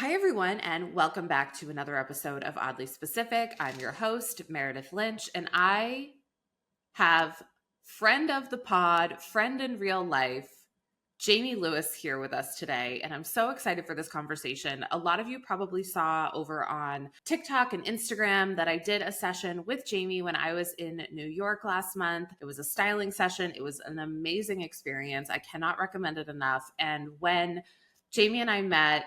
Hi, everyone, and welcome back to another episode of Oddly Specific. I'm your host, Meredith Lynch, and I have friend of the pod, friend in real life, Jamie Lewis here with us today, and I'm so excited for this conversation. A lot of you probably saw over on TikTok and Instagram that I did a session with Jamie when I was in New York last month. It was a styling session. It was an amazing experience. I cannot recommend it enough. And when Jamie and I met,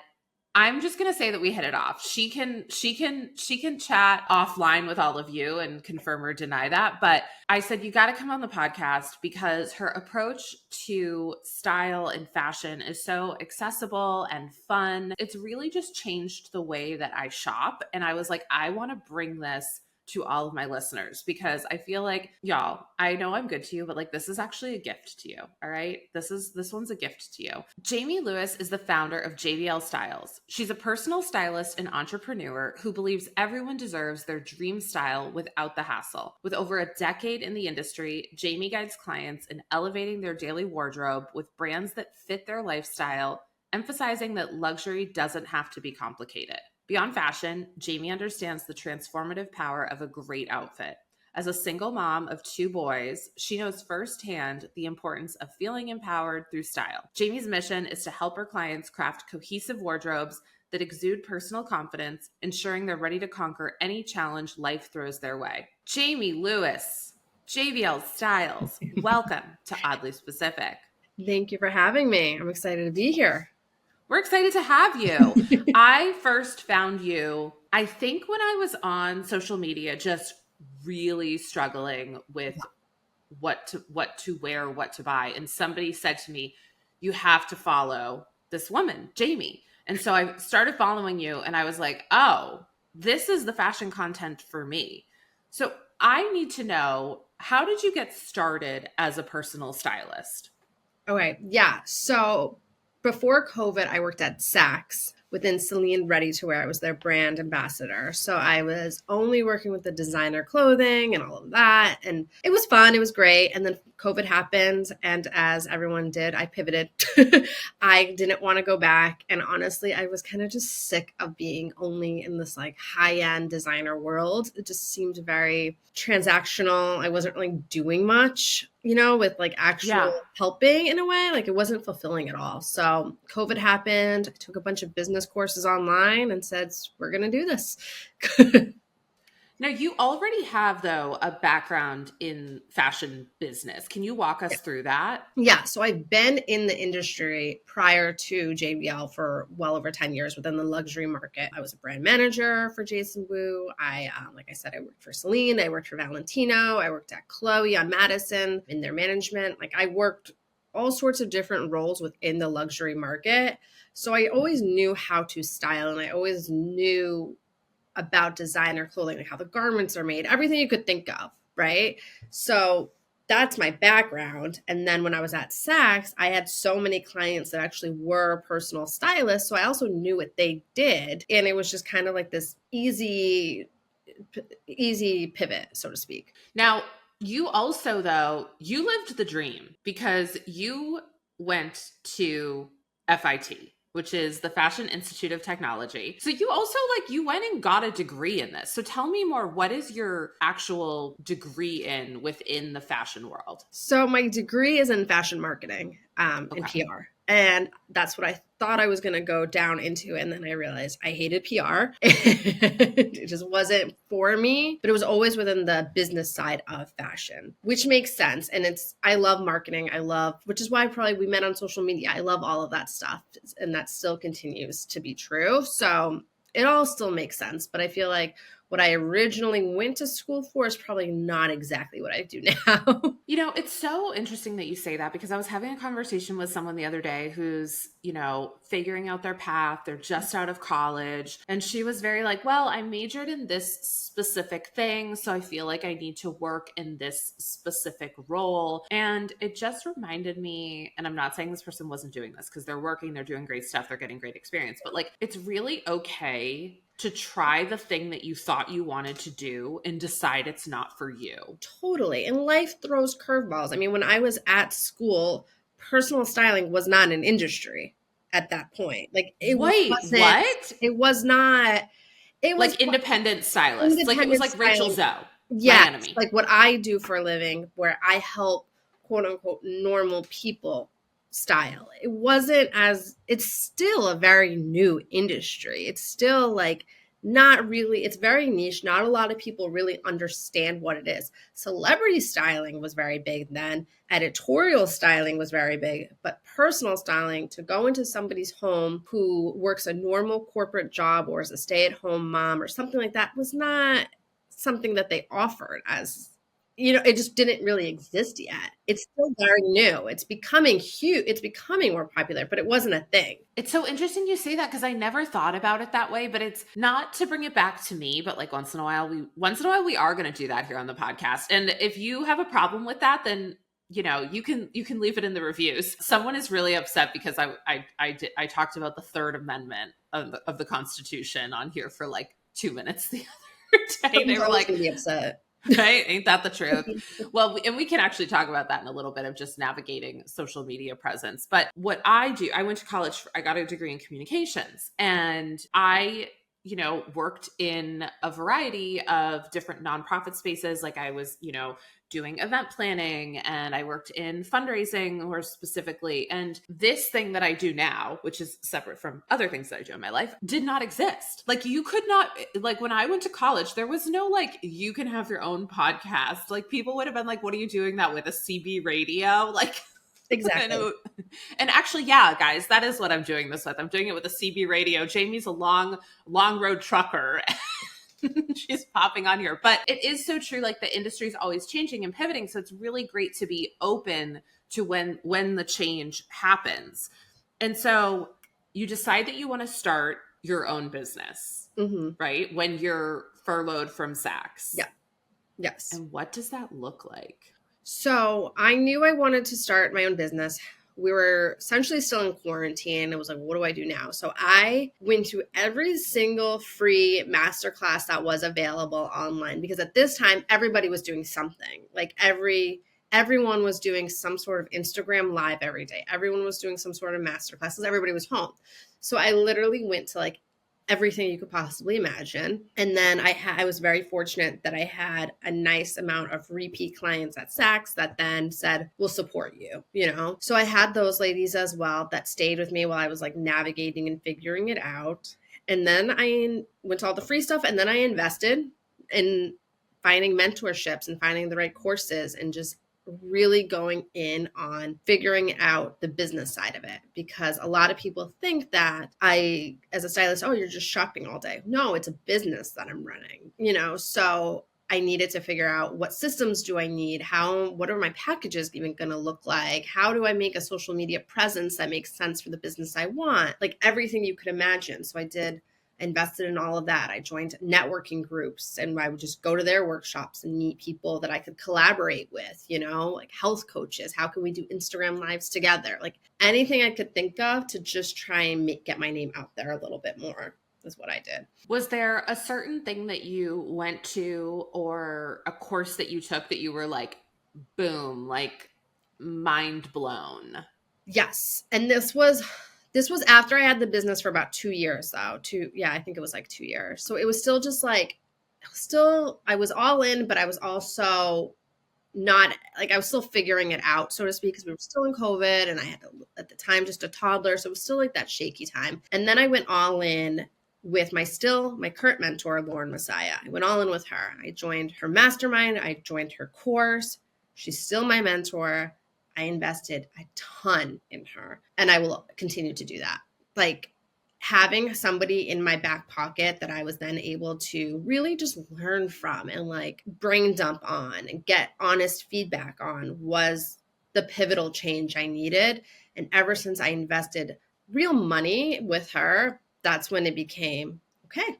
I'm just going to say that we hit it off. She can chat offline with all of you and confirm or deny that. But I said, you got to come on the podcast because her approach to style and fashion is so accessible and fun. It's really just changed the way that I shop. And I was like, I want to bring this to all of my listeners because I feel like, y'all, I know I'm good to you, but like this is actually a gift to you. All right. This one's a gift to you. Jamie Lewis is the founder of JBL Styles. She's a personal stylist and entrepreneur who believes everyone deserves their dream style without the hassle. With over a decade in the industry, Jamie guides clients in elevating their daily wardrobe with brands that fit their lifestyle, emphasizing that luxury doesn't have to be complicated. Beyond fashion, Jamie understands the transformative power of a great outfit. As a single mom of 2 boys, she knows firsthand the importance of feeling empowered through style. Jamie's mission is to help her clients craft cohesive wardrobes that exude personal confidence, ensuring they're ready to conquer any challenge life throws their way. Jamie Lewis, JBL Styles, welcome to Oddly Specific. Thank you for having me. I'm excited to be here. We're excited to have you. I first found you, I think when I was on social media, just really struggling with what to wear, what to buy. And somebody said to me, you have to follow this woman, Jamie. And so I started following you and I was like, oh, this is the fashion content for me. So I need to know, how did you get started as a personal stylist? Okay. Yeah. So before COVID, I worked at Saks within Celine Ready to Wear. I was their brand ambassador. So I was only working with the designer clothing and all of that. And it was fun. It was great. And then COVID happened. And as everyone did, I pivoted. I didn't want to go back. And honestly, I was kind of just sick of being only in this like high-end designer world. It just seemed very transactional. I wasn't really doing much, with like actual helping in a way. Like it wasn't fulfilling at all. So COVID happened. I took a bunch of business courses online and said, we're going to do this. Now, you already have, though, a background in fashion business. Can you walk us through that? Yeah. So I've been in the industry prior to JBL for well over 10 years within the luxury market. I was a brand manager for Jason Wu. Like I said, I worked for Celine. I worked for Valentino. I worked at Chloe on Madison in their management. Like I worked all sorts of different roles within the luxury market. So I always knew how to style and I always knew about designer clothing, like how the garments are made, everything you could think of, right? So that's my background. And then when I was at Saks, I had so many clients that actually were personal stylists. So I also knew what they did. And it was just kind of like this easy pivot, so to speak. Now, you also, though, you lived the dream because you went to FIT, which is the Fashion Institute of Technology. So you also you went and got a degree in this. So tell me more, what is your actual degree in within the fashion world? So my degree is in fashion marketing and PR. And that's what I thought I was going to go down into. And then I realized I hated PR. It just wasn't for me, but it was always within the business side of fashion, which makes sense. And I love marketing. Which is why probably we met on social media. I love all of that stuff. And that still continues to be true. So it all still makes sense. But I feel like what I originally went to school for is probably not exactly what I do now. It's so interesting that you say that because I was having a conversation with someone the other day who's, figuring out their path. They're just out of college. And she was very like, well, I majored in this specific thing. So I feel like I need to work in this specific role. And it just reminded me, and I'm not saying this person wasn't doing this because they're working, they're doing great stuff, they're getting great experience, but it's really okay to try the thing that you thought you wanted to do and decide it's not for you. Totally. And life throws curveballs. I mean, when I was at school, personal styling was not an industry. at that point. Like Wait, what? it was not, it was Like independent stylists. Like it was independent like Rachel styling. Zoe, my Yes, enemy. like what I do for a living, where I help quote unquote normal people style. It wasn't as, it's still a very new industry. It's still like not really, it's very niche. Not a lot of people really understand what it is. Celebrity styling was very big then. Editorial styling was very big, but personal styling, to go into somebody's home who works a normal corporate job or is a stay-at-home mom or something like that, was not something that they offered as, it just didn't really exist yet. It's still very new. It's becoming huge. It's becoming more popular, but it wasn't a thing. It's so interesting you say that because I never thought about it that way, but it's not to bring it back to me, but like once in a while we are going to do that here on the podcast. And if you have a problem with that, then you can leave it in the reviews. Someone is really upset because I talked about the Third Amendment of the Constitution on here for like 2 minutes the other day. They were like, gonna be upset. Right? Ain't that the truth? Well, and we can actually talk about that in a little bit of just navigating social media presence. But what I do, I went to college, I got a degree in communications, and I worked in a variety of different nonprofit spaces. Like I was, doing event planning, and I worked in fundraising more specifically. And this thing that I do now, which is separate from other things that I do in my life, did not exist. Like you could not, like when I went to college, there was no like, you can have your own podcast. Like people would have been like, what are you doing that with, a CB radio? Like, Exactly. And actually, yeah, guys, that is what I'm doing this with. I'm doing it with a CB radio. Jamie's a long road trucker. She's popping on here. But it is so true. Like the industry is always changing and pivoting. So it's really great to be open to when the change happens. And so you decide that you want to start your own business, right? When you're furloughed from Saks. Yeah. Yes. And what does that look like? So I knew I wanted to start my own business. We were essentially still in quarantine. It was like, what do I do now? So I went to every single free masterclass that was available online, because at this time, everybody was doing something. Like everyone was doing some sort of Instagram live every day. Everyone was doing some sort of masterclasses. Everybody was home. So I literally went to like everything you could possibly imagine. And then I was very fortunate that I had a nice amount of repeat clients at Saks that then said, we'll support you, So I had those ladies as well that stayed with me while I was like navigating and figuring it out. And then I went to all the free stuff, and then I invested in finding mentorships and finding the right courses and just really going in on figuring out the business side of it, because a lot of people think that as a stylist, you're just shopping all day. No, it's a business that I'm running, so I needed to figure out what systems do I need? What are my packages even going to look like? How do I make a social media presence that makes sense for the business I want? Like everything you could imagine. So I invested in all of that. I joined networking groups, and I would just go to their workshops and meet people that I could collaborate with, like health coaches. How can we do Instagram lives together? Like anything I could think of to just try and get my name out there a little bit more is what I did. Was there a certain thing that you went to or a course that you took that you were like, boom, like mind blown? Yes. And this was after I had the business for about 2 years, though. I think it was like 2 years. So it was still just like, I was all in, but I was also not, like, I was still figuring it out, so to speak, because we were still in COVID, and I had, at the time, just a toddler. So it was still like that shaky time. And then I went all in with my current mentor, Lauren Messiah. I went all in with her. I joined her mastermind. I joined her course. She's still my mentor. I invested a ton in her, and I will continue to do that. Like having somebody in my back pocket that I was then able to really just learn from and like brain dump on and get honest feedback on was the pivotal change I needed. And ever since I invested real money with her, that's when it became, okay,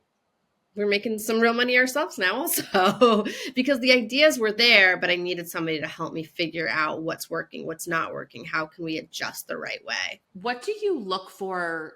we're making some real money ourselves now also, because the ideas were there, but I needed somebody to help me figure out what's working, what's not working. How can we adjust the right way? What do you look for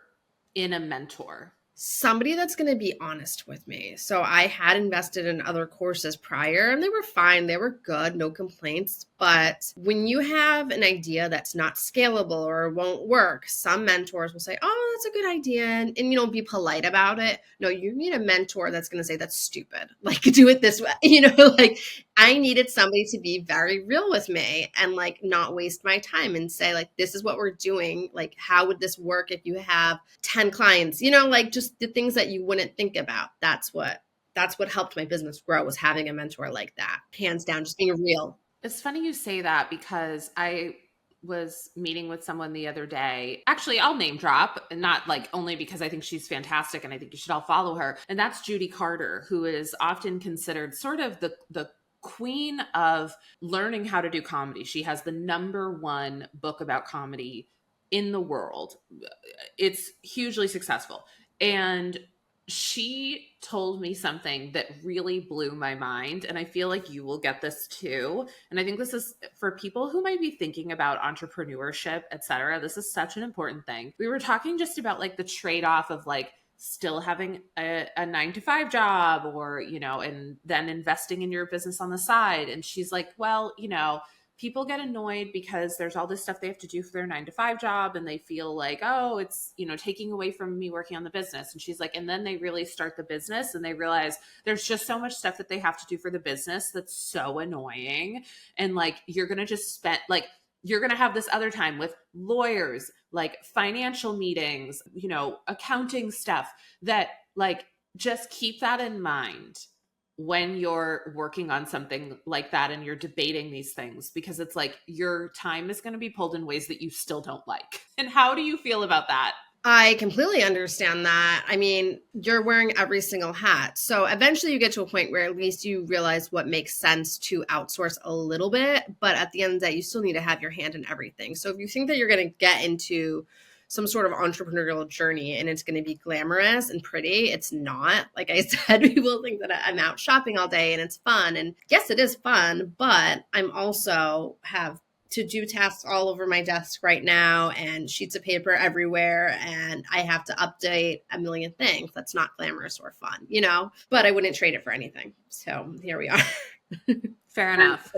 in a mentor? Somebody that's going to be honest with me. So I had invested in other courses prior, and they were fine. They were good, no complaints. But when you have an idea that's not scalable or won't work, some mentors will say, oh, that's a good idea. And be polite about it. No, you need a mentor that's going to say, that's stupid. Like, do it this way. Like I needed somebody to be very real with me and like not waste my time and say like, this is what we're doing. Like, how would this work if you have 10 clients, like just the things that you wouldn't think about. That's what helped my business grow, was having a mentor like that. Hands down, just being real. It's funny you say that because I was meeting with someone the other day. Actually, I'll name drop, not like only because I think she's fantastic and I think you should all follow her. And that's Judy Carter, who is often considered sort of the queen of learning how to do comedy. She has the #1 book about comedy in the world. It's hugely successful. And she told me something that really blew my mind. And I feel like you will get this too. And I think this is for people who might be thinking about entrepreneurship, etc. This is such an important thing. We were talking just about like the trade-off of like still having a 9-to-5 job or, and then investing in your business on the side. And she's like, well, people get annoyed because there's all this stuff they have to do for their 9-to-5 job. And they feel like, oh, it's, taking away from me working on the business. And she's like, and then they really start the business and they realize there's just so much stuff that they have to do for the business that's so annoying. And like, you're going to just spend like, you're going to have this other time with lawyers, like financial meetings, accounting stuff that like, just keep that in mind when you're working on something like that and you're debating these things, because it's like your time is going to be pulled in ways that you still don't like. And how do you feel about that? I completely understand that. I mean, you're wearing every single hat. So eventually you get to a point where at least you realize what makes sense to outsource a little bit. But at the end of the day, you still need to have your hand in everything. So if you think that you're going to get into some sort of entrepreneurial journey and it's going to be glamorous and pretty, it's not. Like I said, people think that I'm out shopping all day and it's fun. And yes, it is fun, but I'm also have to-do tasks all over my desk right now and sheets of paper everywhere. And I have to update a million things. That's not glamorous or fun, but I wouldn't trade it for anything. So here we are. Fair enough.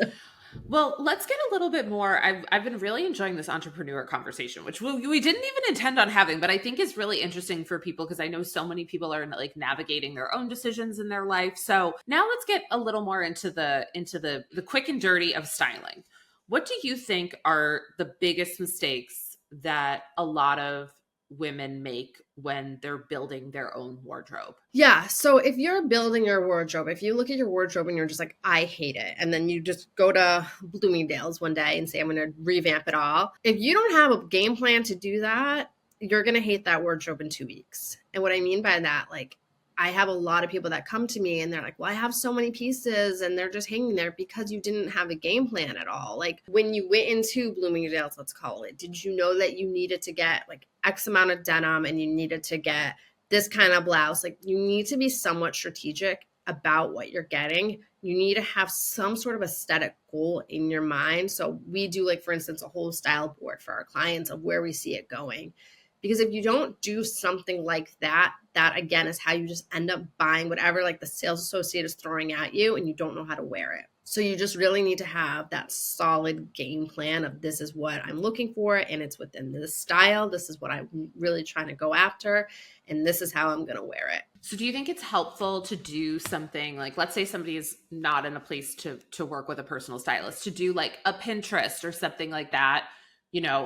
Well, let's get a little bit more. I've been really enjoying this entrepreneur conversation, which we didn't even intend on having, but I think is really interesting for people because I know so many people are like navigating their own decisions in their life. So now let's get a little more into the quick and dirty of styling. What do you think are the biggest mistakes that a lot of women make when they're building their own wardrobe? Yeah. So if you're building your wardrobe, if you look at your wardrobe and you're just like, I hate it, and then you just go to Bloomingdale's one day and say, I'm going to revamp it all. If you don't have a game plan to do that, you're going to hate that wardrobe in 2 weeks. And what I mean by that, like, I have a lot of people that come to me and they're like, well, I have so many pieces and they're just hanging there because you didn't have a game plan at all. Like when you went into Bloomingdale's, let's call it, did you know that you needed to get like X amount of denim and you needed to get this kind of blouse? Like you need to be somewhat strategic about what you're getting. You need to have some sort of aesthetic goal in your mind. So we do like, for instance, a whole style board for our clients of where we see it going. Because if you don't do something like that, that again is how you just end up buying whatever like the sales associate is throwing at you and you don't know how to wear it. So you just really need to have that solid game plan of this is what I'm looking for and it's within this style. This is what I'm really trying to go after and this is how I'm going to wear it. So do you think it's helpful to do something like, let's say somebody is not in a place to work with a personal stylist, to do like a Pinterest or something like that,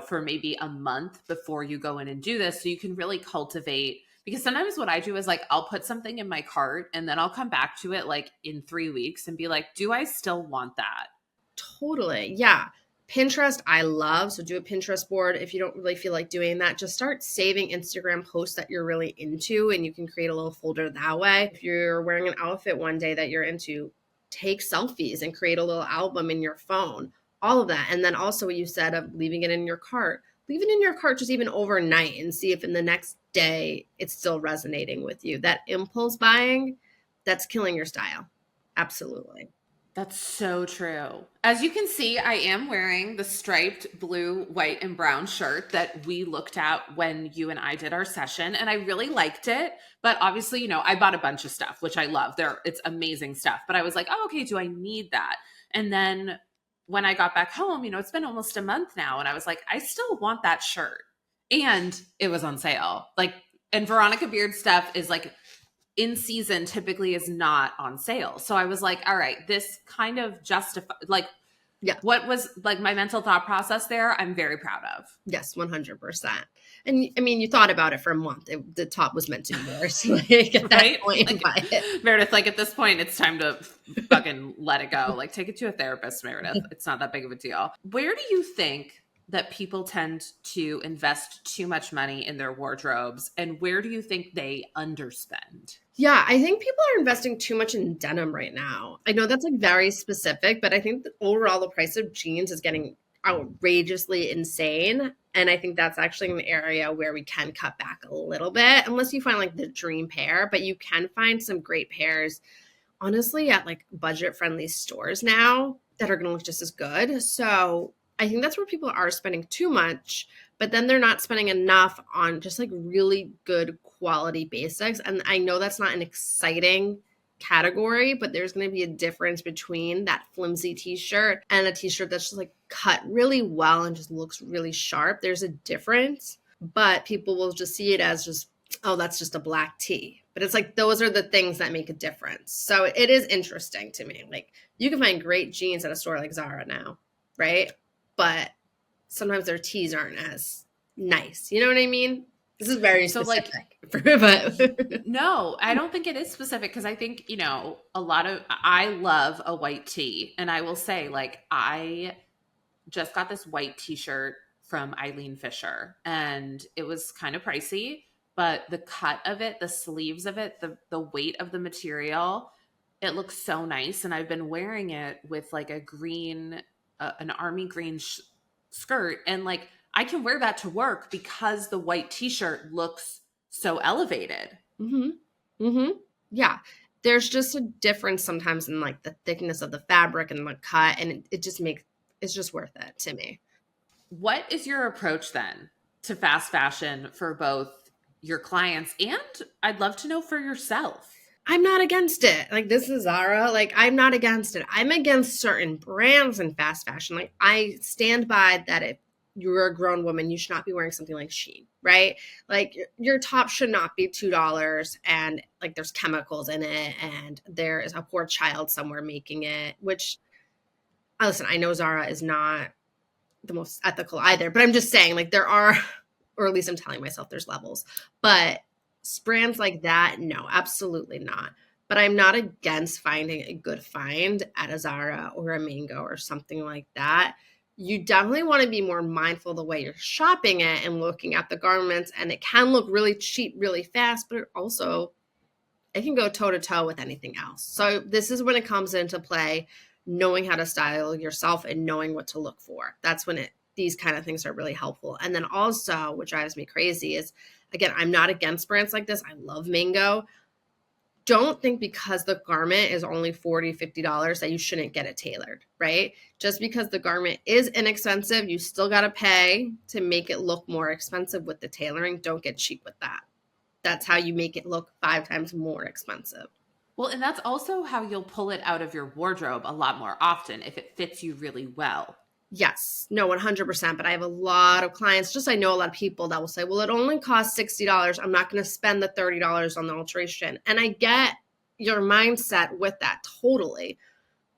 for maybe a month before you go in and do this, so you can really cultivate? Because sometimes what I do is like, I'll put something in my cart and then I'll come back to it like in 3 weeks and be like, do I still want that? Totally. Yeah. Pinterest, I love. So do a Pinterest board. If you don't really feel like doing that, just start saving Instagram posts that you're really into and you can create a little folder that way. If you're wearing an outfit one day that you're into, take selfies and create a little album in your phone. All of that. And then also what you said of leaving it in your cart. Leave it in your cart just even overnight and see if in the next day it's still resonating with you. That impulse buying, that's killing your style. Absolutely. That's so true. As you can see, I am wearing the striped blue, white, and brown shirt that we looked at when you and I did our session, and I really liked it. But obviously, I bought a bunch of stuff, which I love. It's amazing stuff. But I was like, oh, okay, do I need that? And then when I got back home, it's been almost a month now. And I was like, I still want that shirt. And it was on sale. Like, and Veronica Beard stuff is like in season typically is not on sale. So I was like, all right, this kind of justify like Yeah. what was like my mental thought process there, I'm very proud of. Yes, 100%. And I mean, you thought about it for a month. The top was meant to be yours. Like at that Right? point, Like, buy it. Meredith, like at this point, it's time to fucking let it go. Like take it to a therapist, Meredith. It's not that big of a deal. Where do you think that people tend to invest too much money in their wardrobes, and where do you think they underspend? Yeah, I think people are investing too much in denim right now. I know that's like very specific, but I think that overall the price of jeans is getting outrageously insane. And I think that's actually an area where we can cut back a little bit, unless you find like the dream pair, but you can find some great pairs, honestly, at like budget friendly stores now that are going to look just as good. So I think that's where people are spending too much, but then they're not spending enough on just like really good quality basics. And I know that's not an exciting category, but there's going to be a difference between that flimsy t-shirt and a t-shirt that's just like cut really well and just looks really sharp. There's a difference, but people will just see it as just, oh, that's just a black tee. But it's like those are the things that make a difference. So it is interesting to me. Like you can find great jeans at a store like Zara now, right? But sometimes their tees aren't as nice. You know what I mean? This is very specific. But no, I don't think it is specific because I think, I love a white tee. And I will say, like, I just got this white t-shirt from Eileen Fisher and it was kind of pricey, but the cut of it, the sleeves of it, the weight of the material, it looks so nice. And I've been wearing it with like a green, an army green skirt. And like, I can wear that to work because the white t-shirt looks so elevated. Mm-hmm. Mm-hmm. Yeah. There's just a difference sometimes in like the thickness of the fabric and the cut. And it just makes, it's just worth it to me. What is your approach then to fast fashion for both your clients and I'd love to know for yourself? I'm not against it. Like this is Zara. Like I'm not against it. I'm against certain brands in fast fashion. Like I stand by that if you're a grown woman, you should not be wearing something like Shein, right? Like your top should not be $2 and like there's chemicals in it and there is a poor child somewhere making it, which listen, I know Zara is not the most ethical either, but I'm just saying like there are, or at least I'm telling myself there's levels, but brands like that, no, absolutely not. But I'm not against finding a good find at a Zara or a Mango or something like that. You definitely want to be more mindful of the way you're shopping it and looking at the garments. And it can look really cheap, really fast, but it can go toe to toe with anything else. So this is when it comes into play, knowing how to style yourself and knowing what to look for. That's when these kind of things are really helpful. And then also, what drives me crazy is, again, I'm not against brands like this. I love Mango. Don't think because the garment is only $40, $50 that you shouldn't get it tailored, right? Just because the garment is inexpensive, you still got to pay to make it look more expensive with the tailoring. Don't get cheap with that. That's how you make it look 5 times more expensive. Well, and that's also how you'll pull it out of your wardrobe a lot more often if it fits you really well. Yes, no, 100%. But I have a lot of clients, just I know a lot of people that will say, well, it only costs $60. I'm not going to spend the $30 on the alteration. And I get your mindset with that totally.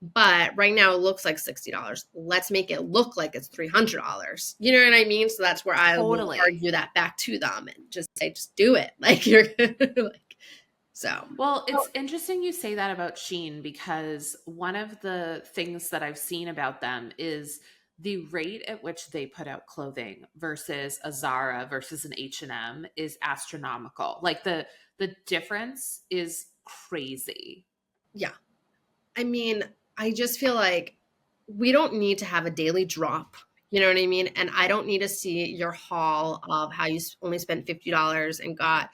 But right now it looks like $60. Let's make it look like it's $300. You know what I mean? So that's where I will argue that back to them and just say, just do it. Like you're like, so. Well, it's interesting you say that about Shein because one of the things that I've seen about them is the rate at which they put out clothing versus a Zara versus an H&M is astronomical. Like the difference is crazy. Yeah. I mean, I just feel like we don't need to have a daily drop. You know what I mean? And I don't need to see your haul of how you only spent $50 and got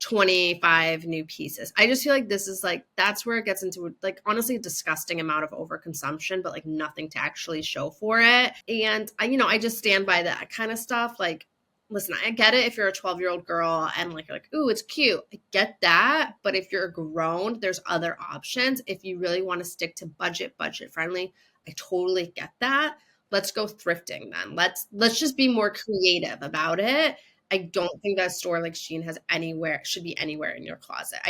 25 new pieces. I just feel like this is like, that's where it gets into like, honestly, a disgusting amount of overconsumption, but like nothing to actually show for it. And I just stand by that kind of stuff. Like, listen, I get it if you're a 12-year-old girl and like, you're like, ooh, it's cute. I get that. But if you're grown, there's other options. If you really want to stick to budget friendly, I totally get that. Let's go thrifting then. Let's just be more creative about it. I don't think that a store like Shein has anywhere should be anywhere in your closet.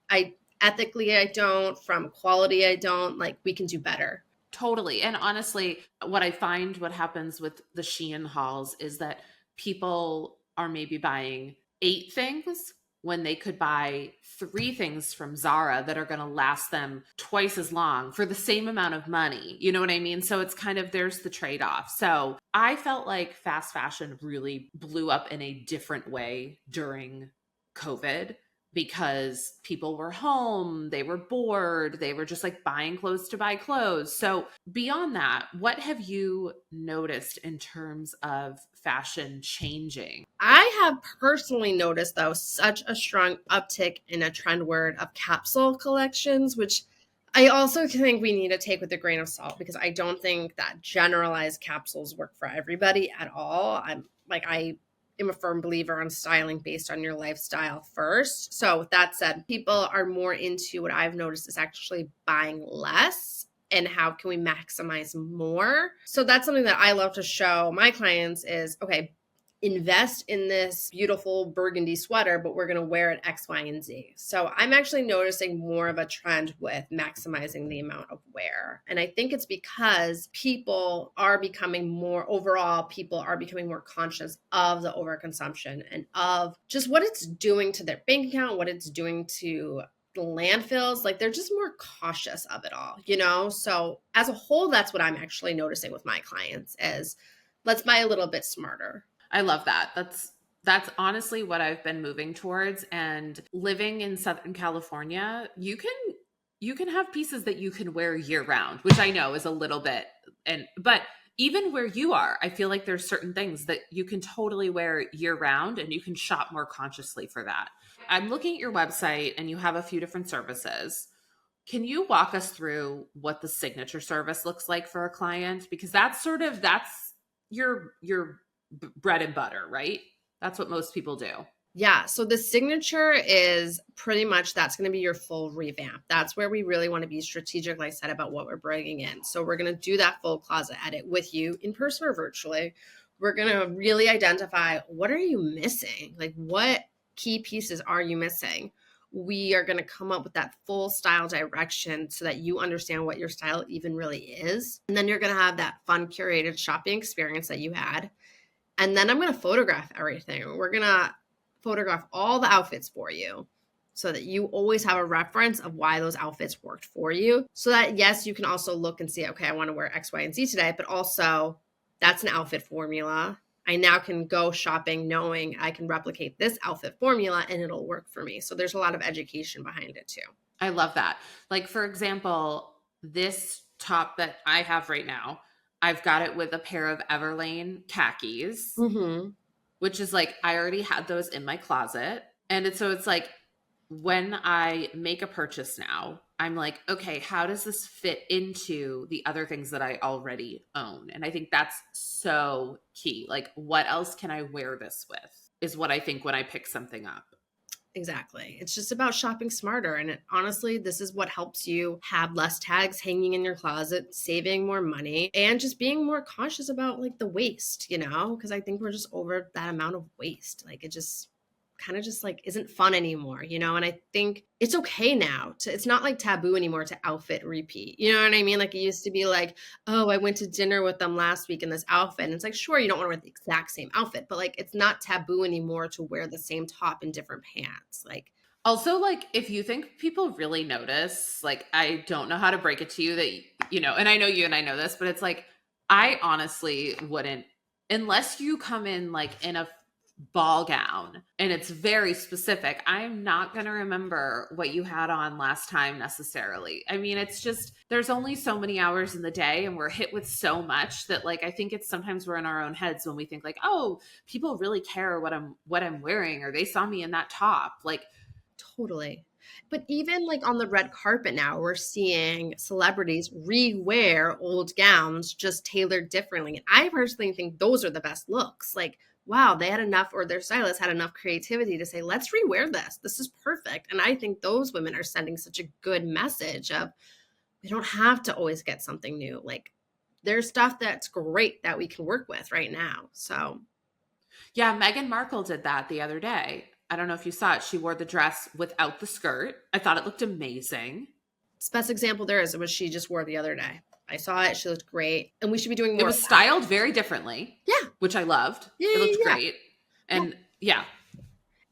I ethically I don't, from quality I don't. Like, we can do better. Totally. And honestly, what I find what happens with the Shein hauls is that people are maybe buying 8 things when they could buy 3 things from Zara that are going to last them twice as long for the same amount of money. You know what I mean? So it's kind of, there's the trade off. So I felt like fast fashion really blew up in a different way during COVID because people were home, they were bored, they were just like buying clothes to buy clothes. So, beyond that, what have you noticed in terms of fashion changing? I have personally noticed, though, such a strong uptick in a trend word of capsule collections, which I also think we need to take with a grain of salt, because I don't think that generalized capsules work for everybody at all. I am a firm believer on styling based on your lifestyle first. So with that said, people are more into, what I've noticed is actually buying less and how can we maximize more. So that's something that I love to show my clients is, okay, invest in this beautiful burgundy sweater, but we're going to wear it X, Y, and Z. So I'm actually noticing more of a trend with maximizing the amount of wear. And I think it's because people are becoming more conscious of the overconsumption and of just what it's doing to their bank account, what it's doing to the landfills. Like, they're just more cautious of it all, you know? So as a whole, that's what I'm actually noticing with my clients is, let's buy a little bit smarter. I love that. That's honestly what I've been moving towards. And living in Southern California, you can have pieces that you can wear year round, which I know is a little bit, but even where you are, I feel like there's certain things that you can totally wear year round and you can shop more consciously for that. I'm looking at your website and you have a few different services. Can you walk us through what the signature service looks like for a client? Because that's your bread and butter, right? That's what most people do. Yeah. So the signature is pretty much, that's going to be your full revamp. That's where we really want to be strategic, like I said, about what we're bringing in. So we're going to do that full closet edit with you in person or virtually. We're going to really identify, what are you missing? Like, what key pieces are you missing? We are going to come up with that full style direction so that you understand what your style even really is. And then you're going to have that fun curated shopping experience that you had. And then I'm going to photograph everything. We're going to photograph all the outfits for you so that you always have a reference of why those outfits worked for you. So that, yes, you can also look and see, okay, I want to wear X, Y, and Z today, but also that's an outfit formula. I now can go shopping knowing I can replicate this outfit formula and it'll work for me. So there's a lot of education behind it too. I love that. Like, for example, this top that I have right now, I've got it with a pair of Everlane khakis, which is like, I already had those in my closet. And it's like, when I make a purchase now, I'm like, okay, how does this fit into the other things that I already own? And I think that's so key. Like, what else can I wear this with is what I think when I pick something up. Exactly. It's just about shopping smarter. And honestly, this is what helps you have less tags hanging in your closet, saving more money, and just being more cautious about like the waste, you know, because I think we're just over that amount of waste. Like, it just kind of just like isn't fun anymore, you know? And I think it's okay now it's not like taboo anymore to outfit repeat. You know what I mean? Like, it used to be like, oh, I went to dinner with them last week in this outfit. And it's like, sure, you don't want to wear the exact same outfit, but like, it's not taboo anymore to wear the same top in different pants. Like, also, like, if you think people really notice, like, I don't know how to break it to you that, you know, and I know you and I know this, but it's like, I honestly wouldn't, unless you come in like in a ball gown and it's very specific, I'm not going to remember what you had on last time necessarily. I mean, it's just, there's only so many hours in the day and we're hit with so much that, like, I think it's sometimes we're in our own heads when we think like, oh, people really care what I'm wearing, or they saw me in that top. Like, totally. But even like on the red carpet now, we're seeing celebrities rewear old gowns just tailored differently. And I personally think those are the best looks. Like, wow, they had enough, or their stylist had enough creativity to say, let's rewear this. This is perfect. And I think those women are sending such a good message of, We don't have to always get something new. Like there's stuff that's great that we can work with right now. So Yeah, Meghan Markle did that the other day. I don't know if you saw it. She wore the dress without the skirt. I thought it looked amazing. the best example there is what she just wore the other day. I saw it. She looked great. And we should be doing It more of was that. styled very differently. Yeah. Which I loved. Yeah, It yeah, looked yeah. great. And yeah.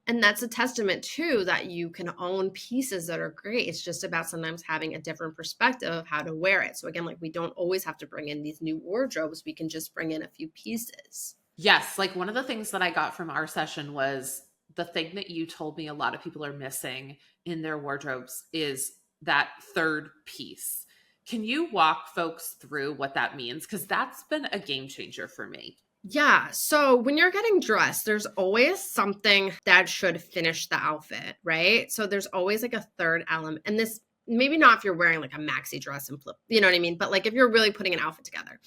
And that's a testament too that you can own pieces that are great. It's just about sometimes having a different perspective of how to wear it. So again, like we don't always have to bring in these new wardrobes. We can just bring in a few pieces. Yes, like one of the things that I got from our session was the thing that you told me a lot of people are missing in their wardrobes is that third piece. Can you walk folks through what that means? Because that's been a game changer for me. Yeah. So when you're getting dressed, there's always something that should finish the outfit, right? So there's always like a third element. And this, maybe not if you're wearing like a maxi dress and flip, you know what I mean? But like if you're really putting an outfit together,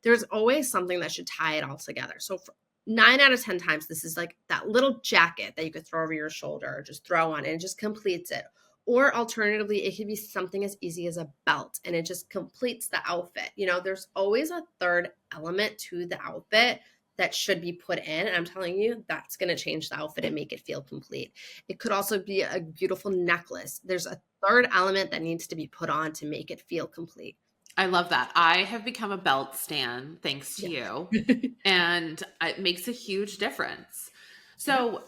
there's always something that should tie it all together. So for 9 out of 10 times, this is like that little jacket that you could throw over your shoulder or just throw on and it just completes it. Or alternatively, it could be something as easy as a belt and it just completes the outfit. You know, there's always a third element to the outfit that should be put in. And I'm telling you, that's going to change the outfit and make it feel complete. It could also be a beautiful necklace. There's a third element that needs to be put on to make it feel complete. I love that. I have become a belt stan thanks to you, and it makes a huge difference. So,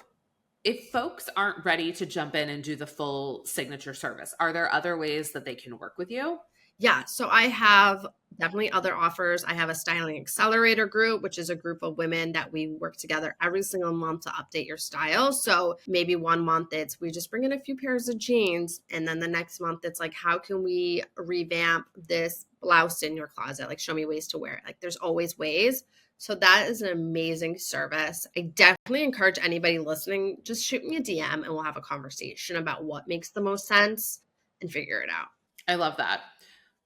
if folks aren't ready to jump in and do the full signature service, are there other ways that they can work with you? Yeah, so I have definitely other offers. I have a styling accelerator group, which is a group of women that we work together every single month to update your style. So maybe one month it's we just bring in a few pairs of jeans. And then the next month it's like, how can we revamp this blouse in your closet? Like, show me ways to wear it. Like, there's always ways. So that is an amazing service. I definitely encourage anybody listening, just shoot me a DM and we'll have a conversation about what makes the most sense and figure it out. I love that.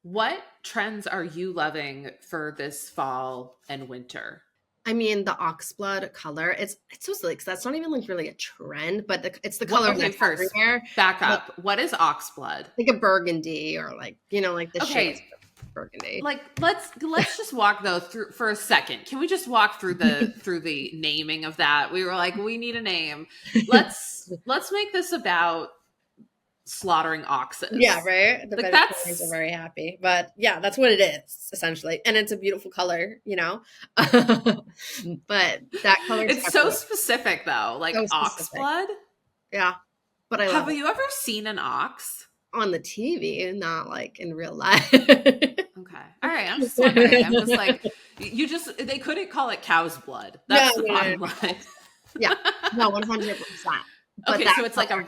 What trends are you loving for this fall and winter? I mean, the oxblood color, it's so silly because that's not even like really a trend, but it's the color that's first, everywhere. back up. What is oxblood? Like a burgundy or like, you know, like the shades of burgundy. Like let's just walk though through for a second. Can we just walk through the naming of that? We were like, we need a name. Let's make this about slaughtering oxes. Yeah, right. The like vegetarians are very happy, but yeah, that's what it is essentially, and it's a beautiful color, you know. But that color, it's so specific though, like so ox blood. Yeah, but I have you ever seen an ox on the TV? Not like in real life. Okay, all right. I'm just wondering. I'm just like they couldn't call it cow's blood. That's the bottom line. Yeah, no, 100%. But okay, so it's color,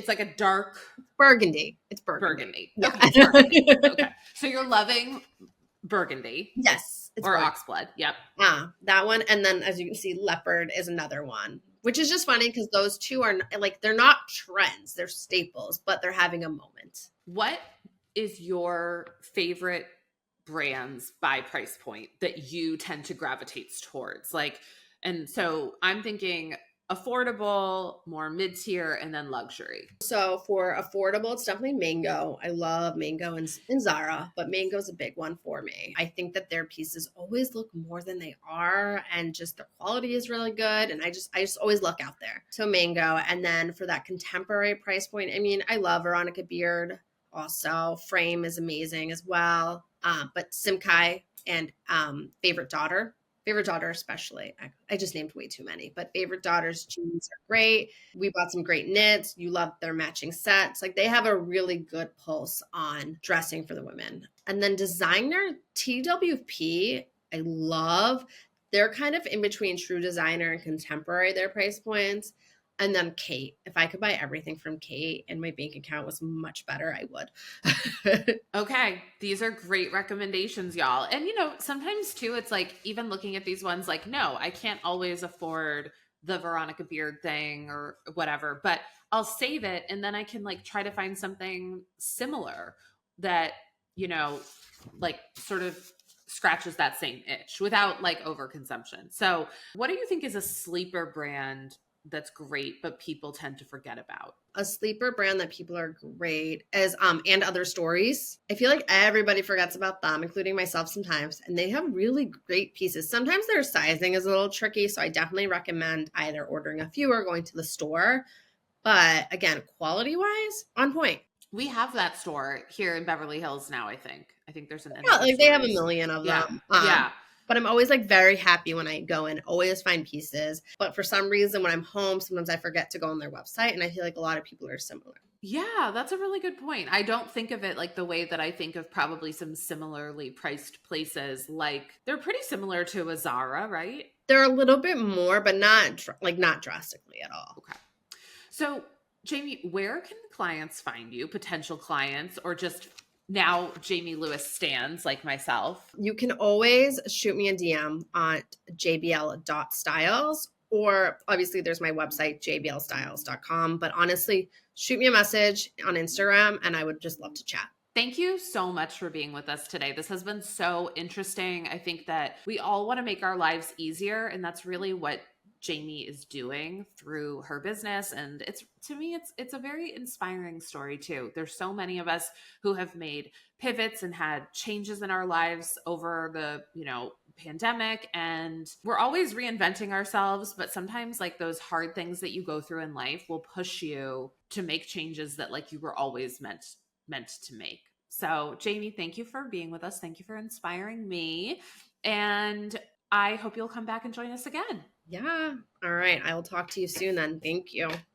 like a dark burgundy. It's burgundy. Yeah. Okay, it's burgundy. Okay. So you're loving burgundy. Yes. Or burgundy. Oxblood. Yep. That one. And then as you can see, leopard is another one, which is just funny because those two are like, they're not trends, they're staples, but they're having a moment. What is your favorite brands by price point that you tend to gravitate towards? Like, and so I'm thinking affordable, more mid-tier, and then luxury. So for affordable, it's definitely Mango. I love Mango and Zara, but Mango's a big one for me. I think that their pieces always look more than they are, and just the quality is really good. And I just always look out there. So Mango. And then for that contemporary price point, I mean, I love Veronica Beard. Also, Frame is amazing as well. But Simkai and Favorite Daughter especially. I just named way too many, but Favorite Daughter's jeans are great. We bought some great knits. You love their matching sets. Like, they have a really good pulse on dressing for the women. And then designer TWP, I love. They're kind of in between true designer and contemporary, their price points. And then Kate. If I could buy everything from Kate and my bank account was much better, I would. Okay. These are great recommendations, y'all. And, you know, sometimes too, it's like, even looking at these ones, like, no, I can't always afford the Veronica Beard thing or whatever, but I'll save it. And then I can like try to find something similar that, you know, like sort of scratches that same itch without like overconsumption. So what do you think is a sleeper brand that's great, but people tend to forget about? A sleeper brand that people are great is And Other Stories. I feel like everybody forgets about them, including myself sometimes, and they have really great pieces. Sometimes their sizing is a little tricky, so I definitely recommend either ordering a few or going to the store. But again, quality wise, on point. We have that store here in Beverly Hills now, I think. I think there's an Yeah, Another like they have a Stories. million of Yeah. them. Yeah. But I'm always like very happy when I go and always find pieces. But for some reason, when I'm home, sometimes I forget to go on their website, and I feel like a lot of people are similar. Yeah, that's a really good point. I don't think of it like the way that I think of probably some similarly priced places. Like they're pretty similar to a Zara, right? They're a little bit more, but not drastically at all. Okay. So, Jamie, where can clients find you, potential clients, or just now Jamie Lewis stands like myself? You can always shoot me a DM on jbl.styles, or obviously there's my website, jblstyles.com. But honestly, shoot me a message on Instagram and I would just love to chat. Thank you so much for being with us today. This has been so interesting. I think that we all want to make our lives easier, and that's really what Jamie is doing through her business. And it's, to me, it's a very inspiring story too. There's so many of us who have made pivots and had changes in our lives over the, pandemic, and we're always reinventing ourselves, but sometimes like those hard things that you go through in life will push you to make changes that like you were always meant to make. So, Jamie, thank you for being with us. Thank you for inspiring me. And I hope you'll come back and join us again. Yeah. All right. I will talk to you soon then. Thank you.